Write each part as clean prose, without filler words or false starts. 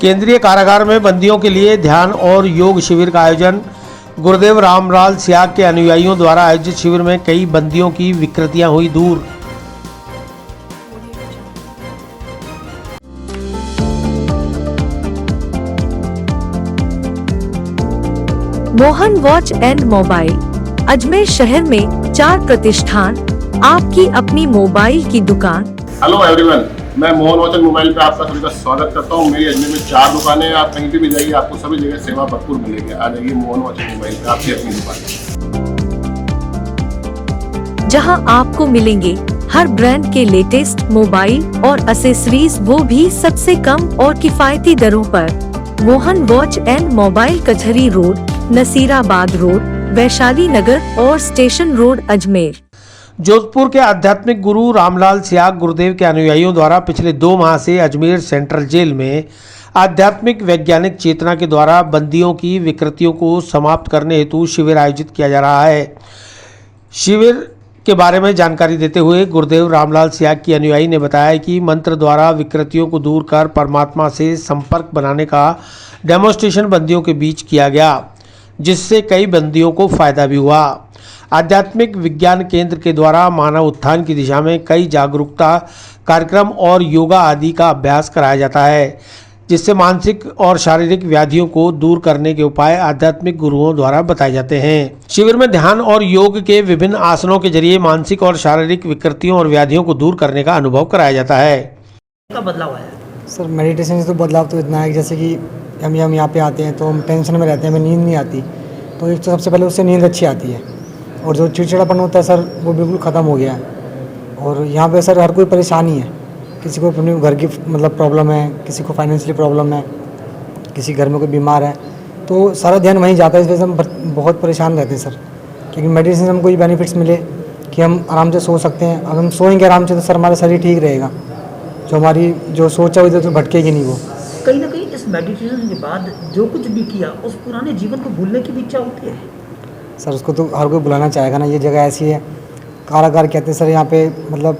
केंद्रीय कारागार में बंदियों के लिए ध्यान और योग शिविर का आयोजन। गुरुदेव रामलाल स्याग के अनुयायियों द्वारा आयोजित शिविर में कई बंदियों की विकृतियां हुई दूर। Mohan watch and mobile Ajmer शहर में 4 प्रतिष्ठान, आपकी अपनी मोबाइल की दुकान। हेलो एवरीवन, मैं मोहन वॉच एंड मोबाइल पे आपका सभी का स्वागत करता हूँ। मेरी अजमेर में 4 दुकानें हैं। आप कहीं पे भी जाइए, आपको सभी जगह सेवा भरपूर मिलेगी। आ जाइए मोहन वॉच एंड मोबाइल पे, आपकी अपनी दुकान, जहां आपको मिलेंगे हर ब्रांड के लेटेस्ट मोबाइल और एसेसरीज, वो भी सबसे कम और किफायती दरों पर। मोहन वॉच एंड मोबाइल कचहरी रोड, नसीराबाद रोड, वैशाली नगर और स्टेशन रोड, अजमेर। जोधपुर के आध्यात्मिक गुरु रामलाल स्याग गुरुदेव के अनुयायियों द्वारा पिछले 2 माह से अजमेर सेंट्रल जेल में आध्यात्मिक वैज्ञानिक चेतना के द्वारा बंदियों की विकृतियों को समाप्त करने हेतु शिविर आयोजित किया जा रहा है। शिविर के बारे में जानकारी देते हुए गुरुदेव रामलाल स्याग की अनुयायी ने बताया कि मंत्र द्वारा विकृतियों को दूर कर परमात्मा से संपर्क बनाने का डेमोन्स्ट्रेशन बंदियों के बीच किया गया, जिससे कई बंदियों को फायदा भी हुआ। आध्यात्मिक विज्ञान केंद्र के द्वारा मानव उत्थान की दिशा में कई जागरूकता कार्यक्रम और योगा आदि का अभ्यास कराया जाता है, जिससे मानसिक और शारीरिक व्याधियों को दूर करने के उपाय आध्यात्मिक गुरुओं द्वारा बताए जाते हैं। शिविर में ध्यान और योग के विभिन्न आसनों के जरिए मानसिक और शारीरिक विकृतियों और व्याधियों को दूर करने का अनुभव कराया जाता है। क्या बदलाव आया सर? मेडिटेशन से तो बदलाव तो इतना है कि जैसे कि हम यहाँ पे आते हैं तो हम टेंशन में रहते हैं, हमें नींद नहीं आती, तो एक तो सबसे पहले उससे नींद अच्छी आती है और जो चिड़चिड़ापन होता है सर वो बिल्कुल ख़त्म हो गया है। और यहाँ पे सर हर कोई परेशानी है, किसी को अपने घर की मतलब प्रॉब्लम है, किसी को फाइनेंशियली प्रॉब्लम है, किसी घर में कोई बीमार है, तो सारा ध्यान वहीं जाता है। इस वजह से हम बहुत परेशान रहते हैं सर, क्योंकि मेडिसिन से हमको ये बेनिफिट्स मिले कि हम आराम से सो सकते हैं। अगर हम सोएंगे आराम से तो सर हमारा शरीर ठीक रहेगा, जो हमारी जो सोच है इधर तो भटकेगी नहीं। वो कहीं ना कहीं इस मेडिटेशन के बाद जो कुछ भी किया उस पुराने जीवन को भूलने की भी इच्छा होती है सर। उसको तो हर कोई बुलाना चाहेगा ना। ये जगह ऐसी है, कारागार कहते हैं सर, यहाँ पे मतलब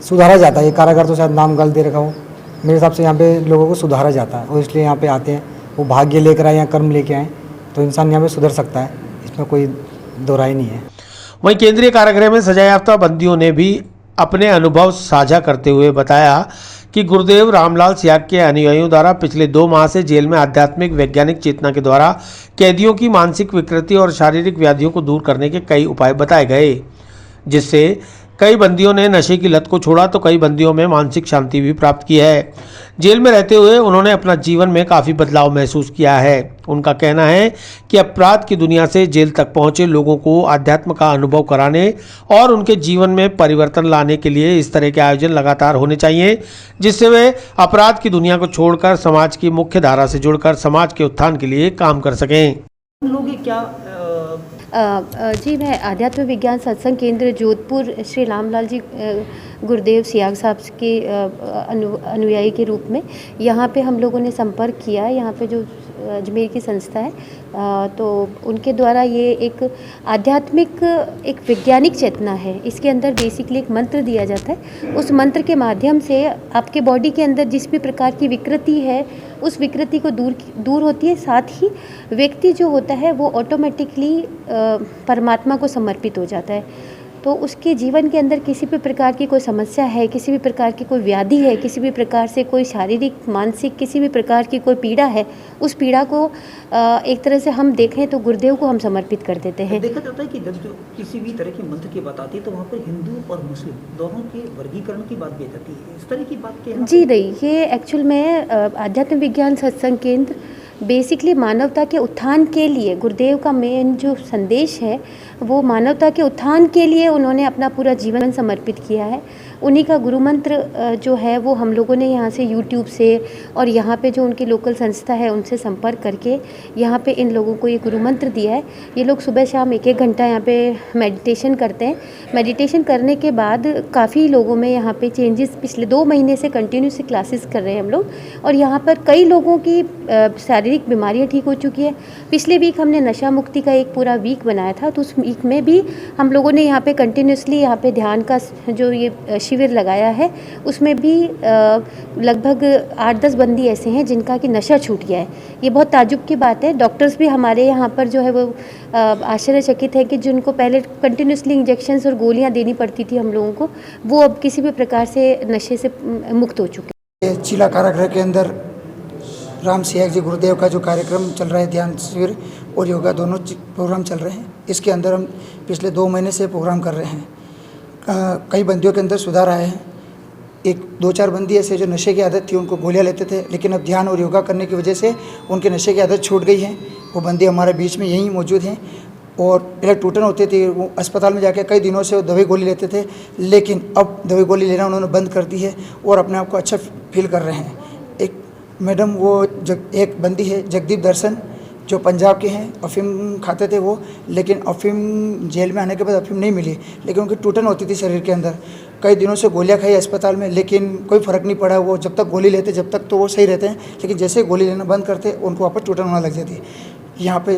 सुधारा जाता है। ये कारागार तो शायद नाम गलत दे रखा हो, मेरे हिसाब से यहाँ पे लोगों को सुधारा जाता है और इसलिए यहाँ पे आते हैं। वो भाग्य लेकर आए या कर्म लेके आए तो इंसान यहाँ पे सुधर सकता है, इसमें कोई दो राय नहीं है। वहीं केंद्रीय कारागृह में सजा याफ्ता बंदियों ने भी अपने अनुभव साझा करते हुए बताया कि गुरुदेव रामलाल स्याग के अनुयायियों द्वारा पिछले 2 माह से जेल में आध्यात्मिक वैज्ञानिक चेतना के द्वारा कैदियों की मानसिक विकृति और शारीरिक व्याधियों को दूर करने के कई उपाय बताए गए, जिससे कई बंदियों ने नशे की लत को छोड़ा तो कई बंदियों में मानसिक शांति भी प्राप्त की है। जेल में रहते हुए उन्होंने अपना जीवन में काफ़ी बदलाव महसूस किया है। उनका कहना है कि अपराध की दुनिया से जेल तक पहुंचे लोगों को आध्यात्म का अनुभव कराने और उनके जीवन में परिवर्तन लाने के लिए इस तरह के आयोजन लगातार होने चाहिए, जिससे वे अपराध की दुनिया को छोड़कर समाज की मुख्य धारा से जुड़कर समाज के उत्थान के लिए काम कर सकें। लोग क्या जी, मैं आध्यात्म विज्ञान सत्संग केंद्र जोधपुर श्री रामलाल जी गुरुदेव स्याग साहब के अनुयायी के रूप में यहाँ पे हम लोगों ने संपर्क किया है। यहाँ पे जो अजमेर की संस्था है, तो उनके द्वारा ये एक आध्यात्मिक एक वैज्ञानिक चेतना है। इसके अंदर बेसिकली एक मंत्र दिया जाता है। उस मंत्र के माध्यम से आपके बॉडी के अंदर जिस भी प्रकार की विकृति है उस विकृति को दूर होती है। साथ ही व्यक्ति जो होता है वो ऑटोमेटिकली परमात्मा को समर्पित हो जाता है। तो उसके जीवन के अंदर किसी भी प्रकार की कोई समस्या है, किसी भी प्रकार की कोई व्याधि है, किसी भी प्रकार से कोई शारीरिक मानसिक किसी भी प्रकार की कोई पीड़ा है, उस पीड़ा को एक तरह से हम देखें तो गुरुदेव को हम समर्पित कर देते हैं। देखा जाता है कि जब जो किसी भी तरह के मंत्र की बात आती है तो वहाँ पर हिंदू और मुस्लिम दोनों के वर्गीकरण की बात भी आ जाती है। इस तरह की बात के जी नहीं, ये एक्चुअल में आध्यात्म विज्ञान सत्संग केंद्र बेसिकली मानवता के उत्थान के लिए, गुरुदेव का मेन जो संदेश है वो मानवता के उत्थान के लिए उन्होंने अपना पूरा जीवन समर्पित किया है। उन्हीं का गुरु मंत्र जो है वो हम लोगों ने यहाँ से यूट्यूब से और यहाँ पे जो उनकी लोकल संस्था है उनसे संपर्क करके यहाँ पे इन लोगों को ये गुरु मंत्र दिया है। ये लोग सुबह शाम 1-1 घंटा यहाँ पे मेडिटेशन करते हैं। मेडिटेशन करने के बाद काफ़ी लोगों में यहाँ पे चेंजेस पिछले 2 महीने से कंटिन्यूसली क्लासेस कर रहे हैं हम लोग, और यहाँ पर कई लोगों की शारीरिक बीमारियाँ ठीक हो चुकी है। पिछले वीक हमने नशा मुक्ति का एक पूरा वीक बनाया था, तो वीक में भी हम लोगों ने यहाँ पे कंटिन्यूसली यहाँ पे ध्यान का जो ये शिविर लगाया है, उसमें भी लगभग 8-10 बंदी ऐसे हैं जिनका कि नशा छूट गया है। ये बहुत ताजुब की बात है। डॉक्टर्स भी हमारे यहाँ पर जो है वो आश्चर्यचकित है कि जिनको पहले कंटिन्यूसली इंजेक्शंस और गोलियाँ देनी पड़ती थी हम लोगों को, वो अब किसी भी प्रकार से नशे से मुक्त हो चुके हैं। चिला कारागृह के अंदर राम सियाग जी गुरुदेव का जो कार्यक्रम चल रहा है, ध्यान शिविर और योगा दोनों प्रोग्राम चल रहे हैं। इसके अंदर हम पिछले 2 महीने से प्रोग्राम कर रहे हैं। कई बंदियों के अंदर सुधार आए हैं। 1-2-4 बंदी ऐसे जो नशे की आदत थी, उनको गोलियां लेते थे, लेकिन अब ध्यान और योगा करने की वजह से उनके नशे की आदत छूट गई है। वो बंदी हमारे बीच में यहीं मौजूद हैं। और पहले टूटन होती थी, वो अस्पताल में जाके कई दिनों से वो दवाई गोली लेते थे, लेकिन अब दवाई गोली लेना उन्होंने बंद कर दी है और अपने आप को अच्छा फील कर रहे हैं। एक मैडम एक बंदी है जगदीप दर्शन, जो पंजाब के हैं, अफीम खाते थे वो, लेकिन अफीम जेल में आने के बाद अफीम नहीं मिली, लेकिन उनकी टूटन होती थी शरीर के अंदर। कई दिनों से गोलियां खाई अस्पताल में, लेकिन कोई फ़र्क नहीं पड़ा। वो जब तक गोली लेते जब तक तो वो सही रहते हैं, लेकिन जैसे गोली लेना बंद करते उनको वापस टूटन होने लग जाती। यहाँ पे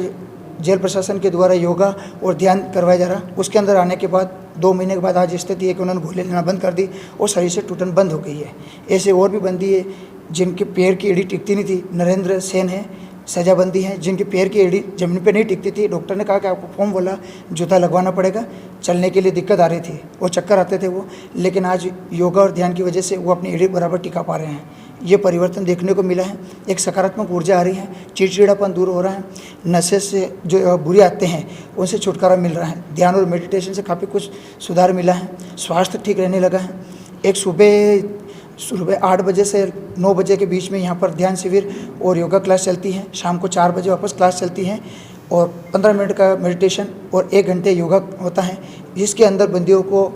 जेल प्रशासन के द्वारा योगा और ध्यान करवाया जा रहा। उसके अंदर आने के बाद 2 महीने के बाद आज स्थिति है कि उन्होंने गोली लेना बंद कर दी और शरीर से टूटन बंद हो गई है। ऐसे और भी बंदी है जिनके पैर की एड़ी टिकती नहीं थी। नरेंद्र सेन है, सजाबंदी हैं, जिनके पैर की एड़ी ज़मीन पे नहीं टिकती थी। डॉक्टर ने कहा कि आपको फॉर्म बोला जूता लगवाना पड़ेगा, चलने के लिए दिक्कत आ रही थी और चक्कर आते थे वो, लेकिन आज योगा और ध्यान की वजह से वो अपनी एड़ी बराबर टिका पा रहे हैं। ये परिवर्तन देखने को मिला है। एक सकारात्मक ऊर्जा आ रही है, चिड़चिड़ापन दूर हो रहा है, नशे से जो बुरी आदतें हैं उनसे छुटकारा मिल रहा है। ध्यान और मेडिटेशन से काफ़ी कुछ सुधार मिला है, स्वास्थ्य ठीक रहने लगा है। एक सुबह 8 बजे से 9 बजे के बीच में यहाँ पर ध्यान शिविर और योगा क्लास चलती है। शाम को 4 बजे वापस क्लास चलती है और 15 मिनट का मेडिटेशन और 1 घंटे योगा होता है, जिसके अंदर बंदियों को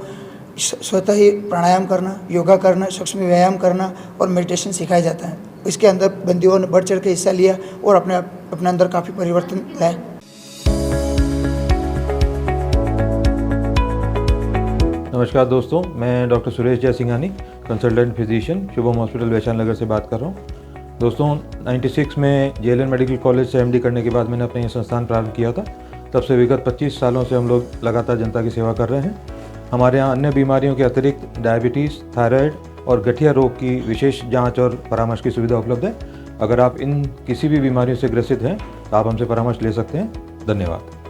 स्वतः ही प्राणायाम करना, योगा करना, सूक्ष्म व्यायाम करना और मेडिटेशन सिखाया जाता है। इसके अंदर बंदियों ने बढ़ चढ़ के हिस्सा लिया और अपने अंदर काफ़ी परिवर्तन लाए। नमस्कार दोस्तों, मैं doctor Suresh Jaisinghani, consultant physician, Shubham hospital Vaishali Nagar से बात कर रहा हूँ। दोस्तों 96 में JLN मेडिकल कॉलेज से MD करने के बाद मैंने अपना ये संस्थान प्रारंभ किया था। तब से विगत 25 सालों से हम लोग लगातार जनता की सेवा कर रहे हैं। हमारे यहाँ अन्य बीमारियों के अतिरिक्त डायबिटीज़, थायराइड और गठिया रोग की विशेष जांच और परामर्श की सुविधा उपलब्ध है। अगर आप इन किसी भी बीमारियों से ग्रसित हैं तो आप हमसे परामर्श ले सकते हैं। धन्यवाद।